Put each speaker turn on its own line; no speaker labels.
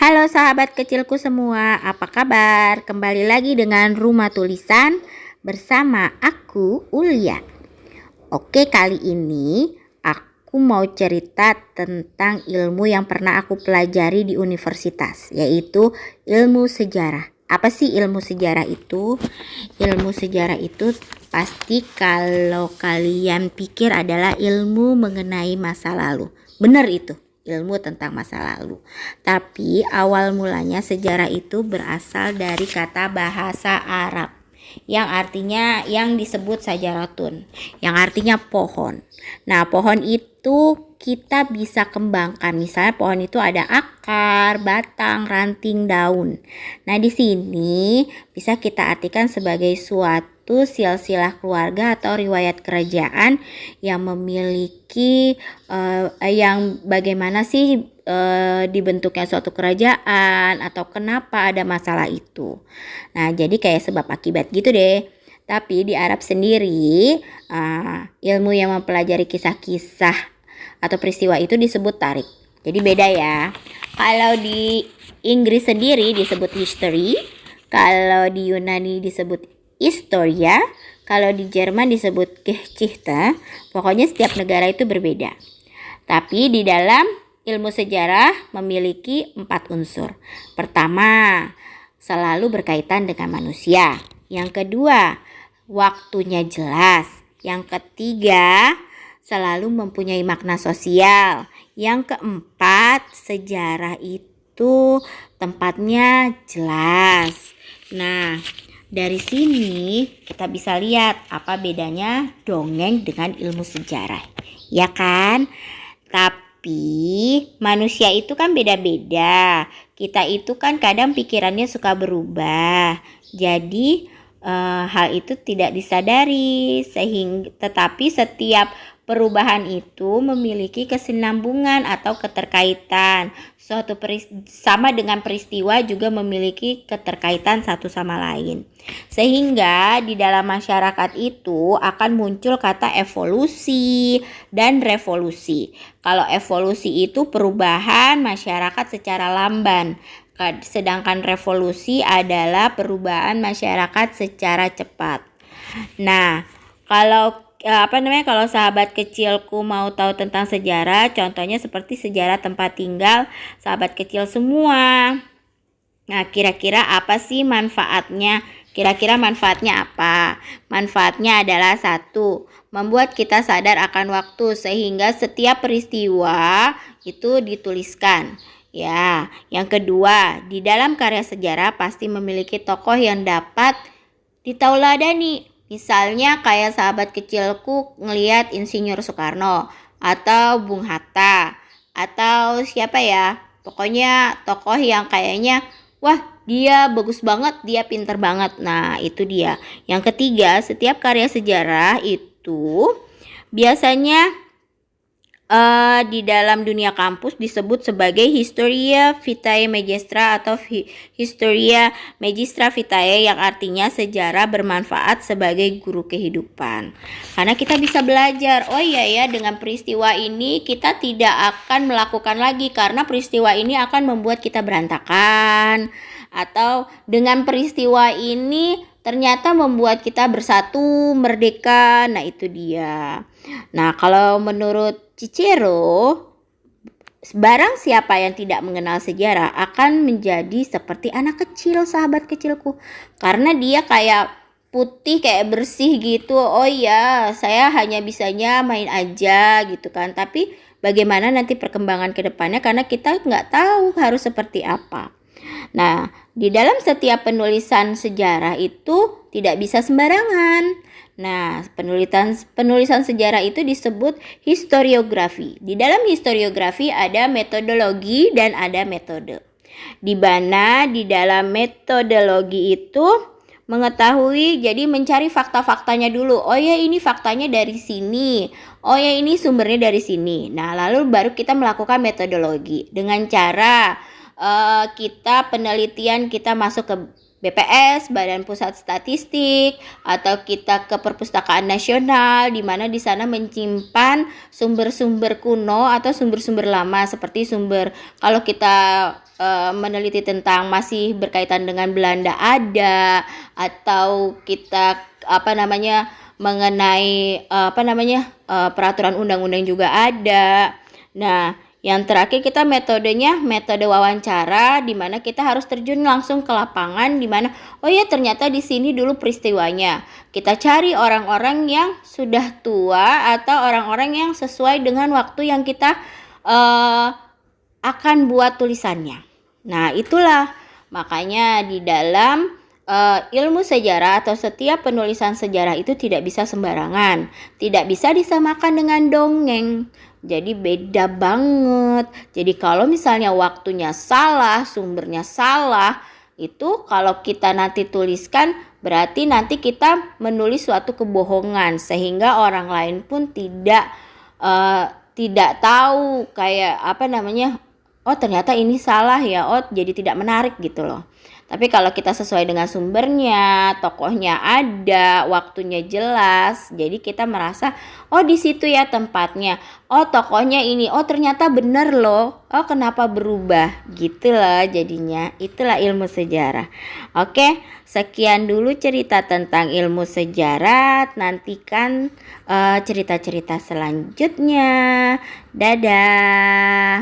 Halo sahabat kecilku semua, apa kabar? Kembali lagi dengan Rumah Tulisan bersama aku, Ulia. Oke, kali ini aku mau cerita tentang ilmu yang pernah aku pelajari di universitas, yaitu ilmu sejarah. Apa sih ilmu sejarah itu? Ilmu sejarah itu pasti kalau kalian pikir adalah ilmu mengenai masa lalu. Benar itu. Ilmu tentang masa lalu. Tapi awal mulanya sejarah itu berasal dari kata bahasa Arab yang artinya yang disebut sajaratun, yang artinya pohon. Nah, pohon itu kita bisa kembangkan. Misalnya pohon itu ada akar, batang, ranting, daun. Nah, di sini bisa kita artikan sebagai suatu silsilah keluarga atau riwayat kerajaan yang memiliki yang bagaimana sih dibentuknya suatu kerajaan atau kenapa ada masalah itu. Nah, jadi kayak sebab akibat gitu deh. Tapi di Arab sendiri ilmu yang mempelajari kisah-kisah atau peristiwa itu disebut tarik. Jadi beda ya. Kalau di Inggris sendiri disebut history, kalau di Yunani disebut historia, kalau di Jerman disebut Geschichte. Pokoknya setiap negara itu berbeda. Tapi di dalam ilmu sejarah memiliki 4 unsur. Pertama, selalu berkaitan dengan manusia. Yang kedua, waktunya jelas. Yang ketiga, selalu mempunyai makna sosial. Yang keempat, sejarah itu tempatnya jelas. Nah, dari sini kita bisa lihat apa bedanya dongeng dengan ilmu sejarah. Ya kan? Tapi manusia itu kan beda-beda. Kita itu kan kadang pikirannya suka berubah. Jadi hal itu tidak disadari, tetapi setiap perubahan itu memiliki kesinambungan atau keterkaitan. Sama dengan peristiwa juga memiliki keterkaitan satu sama lain. Sehingga di dalam masyarakat itu akan muncul kata evolusi dan revolusi. Kalau evolusi itu perubahan masyarakat secara lamban. Sedangkan revolusi adalah perubahan masyarakat secara cepat. Nah, kalau sahabat kecilku mau tahu tentang sejarah, contohnya seperti sejarah tempat tinggal sahabat kecil semua. Nah, kira-kira apa sih manfaatnya? Kira-kira manfaatnya apa? Manfaatnya adalah 1, membuat kita sadar akan waktu sehingga setiap peristiwa itu dituliskan. Ya, yang kedua, di dalam karya sejarah pasti memiliki tokoh yang dapat ditauladani. Misalnya kayak sahabat kecilku ngelihat Insinyur Soekarno atau Bung Hatta atau siapa ya. Pokoknya tokoh yang kayaknya wah, dia bagus banget, dia pinter banget. Nah, itu dia. Yang ketiga, setiap karya sejarah itu biasanya di dalam dunia kampus disebut sebagai Historia Vitae Magistra atau Historia Magistra Vitae, yang artinya sejarah bermanfaat sebagai guru kehidupan. Karena kita bisa belajar, oh iya ya, dengan peristiwa ini kita tidak akan melakukan lagi karena peristiwa ini akan membuat kita berantakan. Atau dengan peristiwa ini ternyata membuat kita bersatu, merdeka. Nah, itu dia. Nah, kalau menurut Cicero, barang siapa yang tidak mengenal sejarah akan menjadi seperti anak kecil, sahabat kecilku. Karena dia kayak putih, kayak bersih gitu. Oh iya, saya hanya bisanya main aja gitu kan. Tapi bagaimana nanti perkembangan ke depannya, karena kita nggak tahu harus seperti apa. Nah, di dalam setiap penulisan sejarah itu tidak bisa sembarangan. Nah, penulisan sejarah itu disebut historiografi. Di dalam historiografi ada metodologi dan ada metode. Di mana di dalam metodologi itu mengetahui, jadi mencari fakta-faktanya dulu. Oh ya, ini faktanya dari sini. Oh ya, ini sumbernya dari sini. Nah, lalu baru kita melakukan metodologi dengan cara kita penelitian, kita masuk ke BPS, Badan Pusat Statistik, atau kita ke Perpustakaan Nasional, di mana di sana menyimpan sumber-sumber kuno atau sumber-sumber lama, seperti sumber kalau kita meneliti tentang masih berkaitan dengan Belanda ada, atau kita mengenai peraturan undang-undang juga ada. Nah, yang terakhir kita metodenya metode wawancara, di mana kita harus terjun langsung ke lapangan, di mana oh ya ternyata di sini dulu peristiwanya. Kita cari orang-orang yang sudah tua atau orang-orang yang sesuai dengan waktu yang kita akan buat tulisannya. Nah, itulah makanya di dalam ilmu sejarah atau setiap penulisan sejarah itu tidak bisa sembarangan, tidak bisa disamakan dengan dongeng. Jadi beda banget. Jadi kalau misalnya waktunya salah, sumbernya salah, itu kalau kita nanti tuliskan berarti nanti kita menulis suatu kebohongan sehingga orang lain pun tidak tahu kayak oh ternyata ini salah ya, oh jadi tidak menarik gitu loh. Tapi kalau kita sesuai dengan sumbernya, tokohnya ada, waktunya jelas, jadi kita merasa oh di situ ya tempatnya, oh tokohnya ini, oh ternyata bener loh, oh kenapa berubah gitu loh jadinya. Itulah ilmu sejarah. Oke, sekian dulu cerita tentang ilmu sejarah. Nantikan cerita-cerita selanjutnya. Dadah.